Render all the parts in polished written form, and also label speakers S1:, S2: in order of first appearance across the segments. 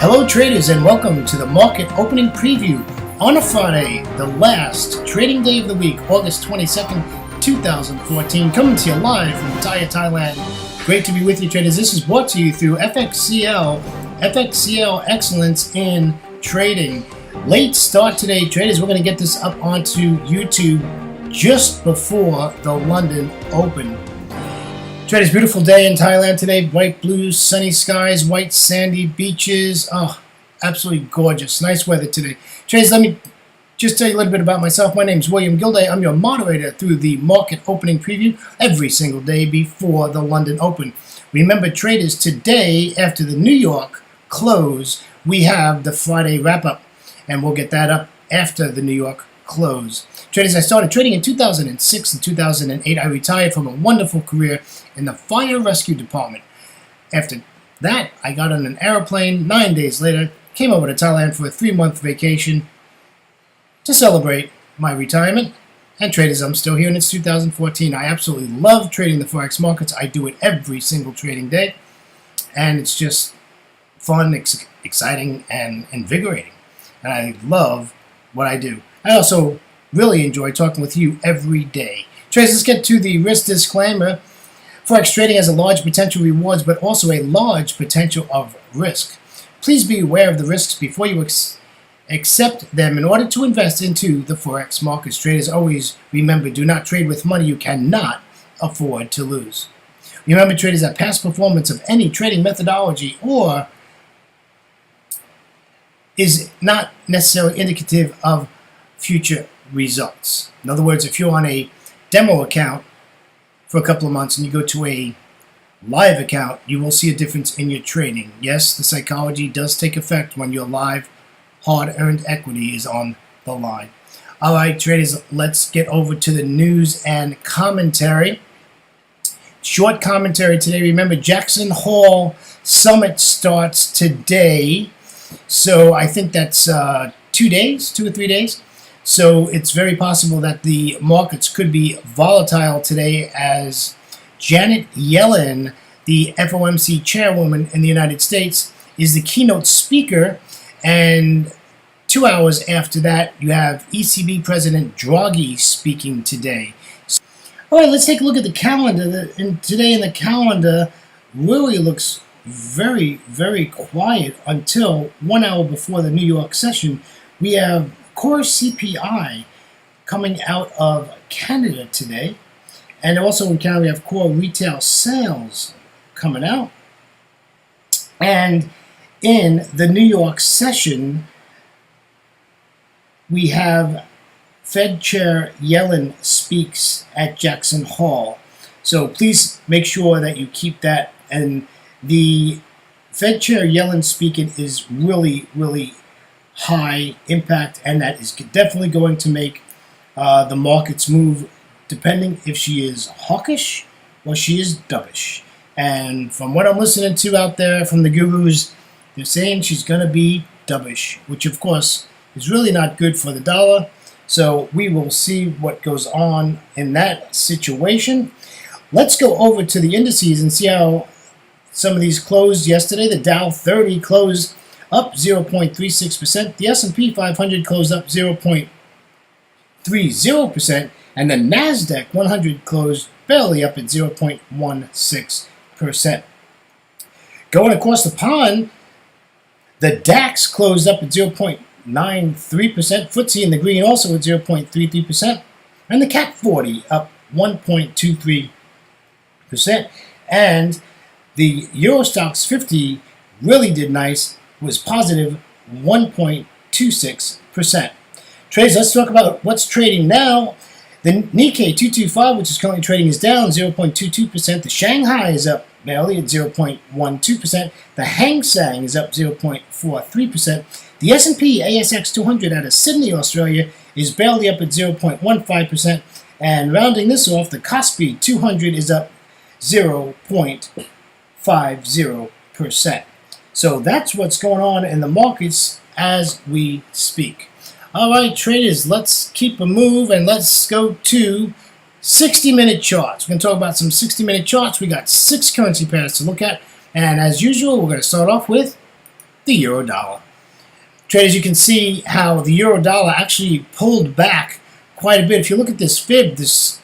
S1: Hello traders, and welcome to the market opening preview on a Friday, the last trading day of the week, August 22nd, 2014, coming to you live from Pattaya, Thailand. Great to be with you traders. This is brought to you through FXCL Excellence in Trading. Late start today traders. We're going to get this up onto YouTube just before the London Open. Traders, beautiful day in Thailand today. Bright blue, sunny skies, white sandy beaches. Oh, absolutely gorgeous. Nice weather today. Traders, let me just tell you a little bit about myself. My name is William Gilday. I'm your moderator through the market opening preview every single day before the London Open. Remember, traders, today after the New York close, we have the Friday wrap-up, and we'll get that up after the New York close. Traders, I started trading in 2006 and 2008. I retired from a wonderful career in the fire rescue department. After that, I got on an airplane 9 days later, came over to Thailand for a 3-month vacation to celebrate my retirement. And traders, I'm still here and it's 2014. I absolutely love trading the Forex markets. I do it every single trading day. And it's just fun, exciting, and invigorating. And I love what I do. I also really enjoy talking with you every day. Traders, let's get to the risk disclaimer. Forex trading has a large potential rewards, but also a large potential of risk. Please be aware of the risks before you accept them in order to invest into the Forex markets. Traders, always remember, do not trade with money you cannot afford to lose. Remember, traders, that past performance of any trading methodology or is not necessarily indicative of future results. In other words, if you're on a demo account for a couple of months and you go to a live account, you will see a difference in your trading. Yes, the psychology does take effect when your live hard-earned equity is on the line. All right, traders, let's get over to the news and commentary. Short commentary today. Remember, Jackson Hole Summit starts today. So I think that's 2 or 3 days. So it's very possible that the markets could be volatile today as Janet Yellen, the FOMC chairwoman in the United States, is the keynote speaker. And 2 hours after that, you have ECB President Draghi speaking today. All right, let's take a look at the calendar. And today in the calendar really looks very, very quiet until 1 hour before the New York session. We have core CPI coming out of Canada today. And also in Canada, we have core retail sales coming out. And in the New York session, we have Fed Chair Yellen speaks at Jackson Hole. So please make sure that you keep that. And the Fed Chair Yellen speaking is really, really high impact, and that is definitely going to make the markets move, depending if she is hawkish or she is dovish. And from what I'm listening to out there from the gurus, they're saying she's going to be dovish, which of course is really not good for the dollar. So we will see what goes on in that situation. Let's go over to the indices and see how some of these closed yesterday. The Dow 30 closed up 0.36%. The S&P 500 closed up 0.30%. And the NASDAQ 100 closed barely up at 0.16%. Going across the pond, the DAX closed up at 0.93%. FTSE in the green also at 0.33%. And the CAC 40 up 1.23%. And the Eurostoxx 50 really did nice, was positive 1.26%. Traders, let's talk about what's trading now. The Nikkei 225, which is currently trading, is down 0.22%. The Shanghai is up barely at 0.12%. The Hang Seng is up 0.43%. The S&P ASX 200 out of Sydney, Australia, is barely up at 0.15%. And rounding this off, the Kospi 200 is up 0.50%. So that's what's going on in the markets as we speak. All right, traders, let's keep a move and let's go to 60-minute charts. We're going to talk about some 60-minute charts. We got 6 currency pairs to look at. And as usual, we're going to start off with the euro dollar. Traders, you can see how the euro dollar actually pulled back quite a bit. If you look at this fib, this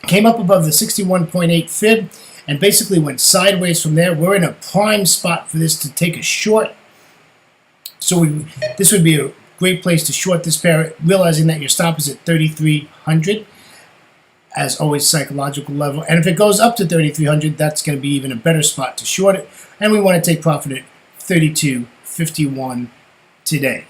S1: came up above the 61.8 fib and basically went sideways from there. We're in a prime spot for this to take a short. So this would be a great place to short this pair, realizing that your stop is at 3,300. As always, psychological level. And if it goes up to 3,300, that's going to be even a better spot to short it. And we want to take profit at 32.51 today.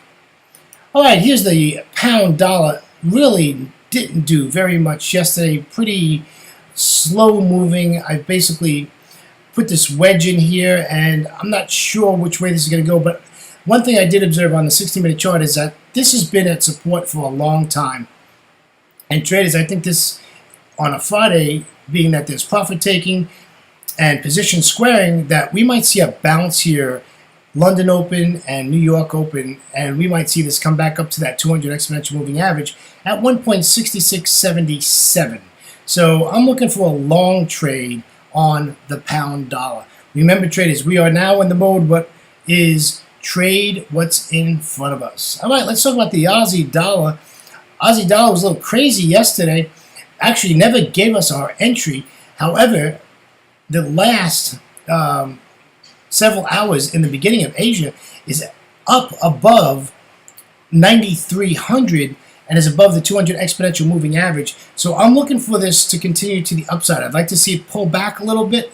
S1: All right, here's the pound dollar. Really didn't do very much yesterday. Pretty slow moving. I basically put this wedge in here, and I'm not sure which way this is going to go. But one thing I did observe on the 60-minute chart is that this has been at support for a long time. And traders, I think this on a Friday, being that there's profit taking and position squaring, that we might see a bounce here, London Open and New York Open, and we might see this come back up to that 200 exponential moving average at 1.6677. So I'm looking for a long trade on the pound dollar. Remember, traders, we are now in the mode what is trade what's in front of us. All right, let's talk about the Aussie dollar. Aussie dollar was a little crazy yesterday. Actually never gave us our entry. However, the last several hours in the beginning of Asia is up above 9,300 and is above the 200 exponential moving average. So I'm looking for this to continue to the upside. I'd like to see it pull back a little bit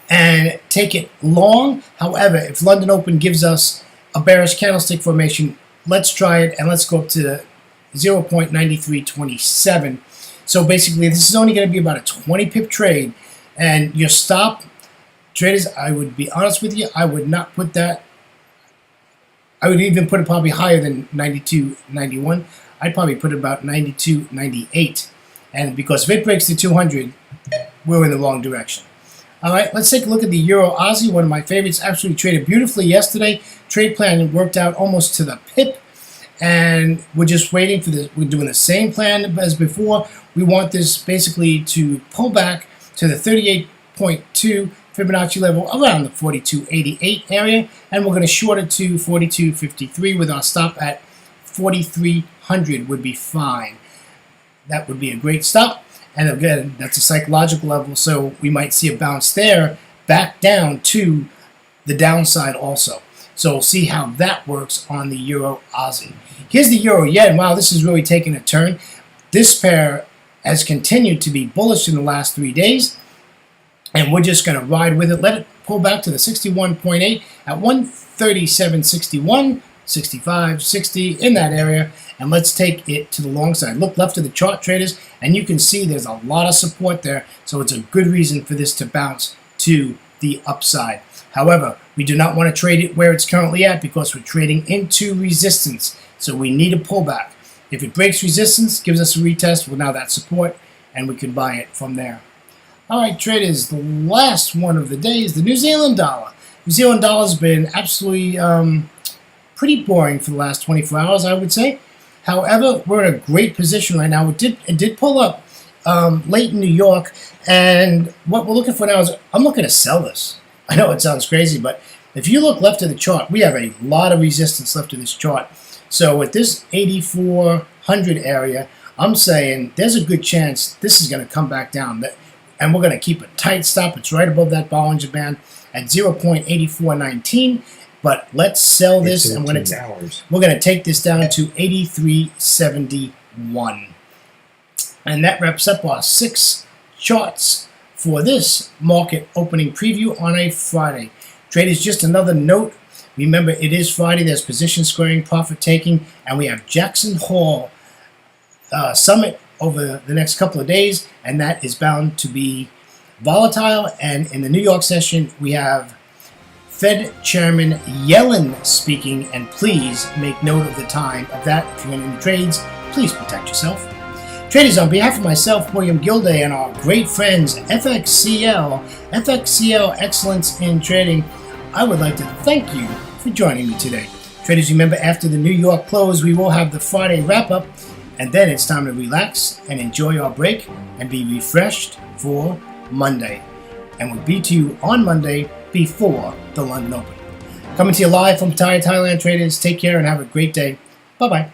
S1: and take it long. However, if London Open gives us a bearish candlestick formation, let's try it and let's go up to 0.9327. So basically, this is only going to be about a 20 pip trade. And your stop, traders, I would be honest with you, I would not put that. I would even put it probably higher than 92.91. I'd probably put it about 92.98. And because if it breaks the 200, we're in the wrong direction. All right, let's take a look at the Euro Aussie, one of my favorites. Absolutely traded beautifully yesterday. Trade plan worked out almost to the pip. And we're just waiting for this. We're doing the same plan as before. We want this basically to pull back to the 38.2 Fibonacci level around the 42.88 area. And we're going to short it to 42.53 with our stop at 4,300 would be fine. That would be a great stop. And again, that's a psychological level. So we might see a bounce there back down to the downside also. So we'll see how that works on the Euro Aussie. Here's the Euro Yen. Wow, this is really taking a turn. This pair has continued to be bullish in the last 3 days. And we're just going to ride with it. Let it pull back to the 61.8 at 137.61, 65, 60 in that area. And let's take it to the long side. Look left of the chart, traders, and you can see there's a lot of support there. So it's a good reason for this to bounce to the upside. However, we do not want to trade it where it's currently at because we're trading into resistance. So we need a pullback. If it breaks resistance, gives us a retest, well, now that's support, and we can buy it from there. All right, traders, the last one of the day is the New Zealand dollar. New Zealand dollar has been absolutely pretty boring for the last 24 hours, I would say. However, we're in a great position right now. It did pull up late in New York, and what we're looking for now is I'm looking to sell this. I know it sounds crazy, but if you look left of the chart, we have a lot of resistance left of this chart. So with this 8,400 area, I'm saying there's a good chance this is going to come back down. And we're going to keep a tight stop. It's right above that Bollinger Band at 0.8419. But let's sell this, and we're going to take this down to 83.71. And that wraps up our 6 charts for this market opening preview on a Friday. Traders, just another note. Remember, it is Friday. There's position squaring, profit taking, and we have Jackson Hole Summit over the next couple of days, and that is bound to be volatile. And in the New York session, we have Fed Chairman Yellen speaking, and please make note of the time of that. If you're in any trades, please protect yourself. Traders, on behalf of myself, William Gilday, and our great friends FXCL Excellence in Trading, I would like to thank you for joining me today. Traders, remember, after the New York close, we will have the Friday wrap-up, and then it's time to relax and enjoy our break and be refreshed for Monday. And we'll be to you on Monday before the London Open. Coming to you live from Pattaya, Thailand traders. Take care and have a great day. Bye-bye.